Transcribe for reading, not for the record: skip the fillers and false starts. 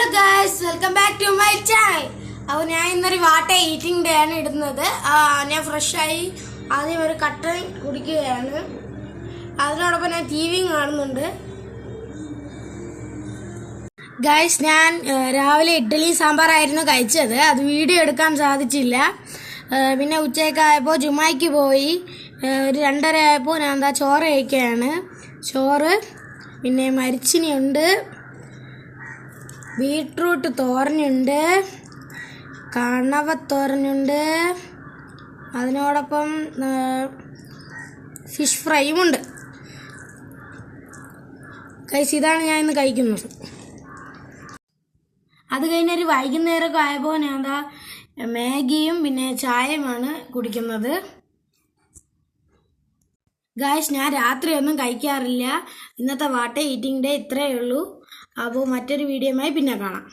Hello guys, welcome back to my channel. അപ്പോൾ ഞാൻ ഇന്നൊരു വാട്ട ഈറ്റിംഗ് ഡേ ആണ് ഇടുന്നത്. ഞാൻ ഫ്രഷായി ആദ്യം ഒരു കട്ടൻ കുടിക്കുകയാണ്. അതിനോടൊപ്പം ഞാൻ ടി വിയും കാണുന്നുണ്ട്. ഗൈസ്, ഞാൻ രാവിലെ ഇഡ്ഡലി സാമ്പാറായിരുന്നു കഴിച്ചത്. അത് വീഡിയോ എടുക്കാൻ സാധിച്ചില്ല. പിന്നെ ഉച്ചയ്ക്കായപ്പോൾ ജുമായ്ക്ക് പോയി. ഒരു 2:30 ആയപ്പോൾ ഞാൻ ചോറ് കഴിക്കുകയാണ്. ചോറ്, പിന്നെ മരിച്ചിനിയുണ്ട്, ബീട്രൂട്ട് തോരനുണ്ട്, കണവത്തോരനുണ്ട്, അതിനോടൊപ്പം ഫിഷ് ഫ്രൈയും ഉണ്ട്. ഗൈസ്, ഇതാണ് ഞാൻ ഇന്ന് കഴിക്കുന്നത്. അത് കഴിഞ്ഞൊരു വൈകുന്നേരമൊക്കെ ആയപ്പോൾ ഞാൻ മാഗിയും പിന്നെ ചായയുമാണ് കുടിക്കുന്നത്. ഗൈസ്, ഞാൻ രാത്രിയൊന്നും കഴിക്കാറില്ല. ഇന്നത്തെ വാട്ട ഈറ്റിംഗ് ഡേ ഇത്രയേ ഉള്ളൂ. അപ്പോൾ മറ്റൊരു വീഡിയോയുമായി പിന്നെ കാണാം.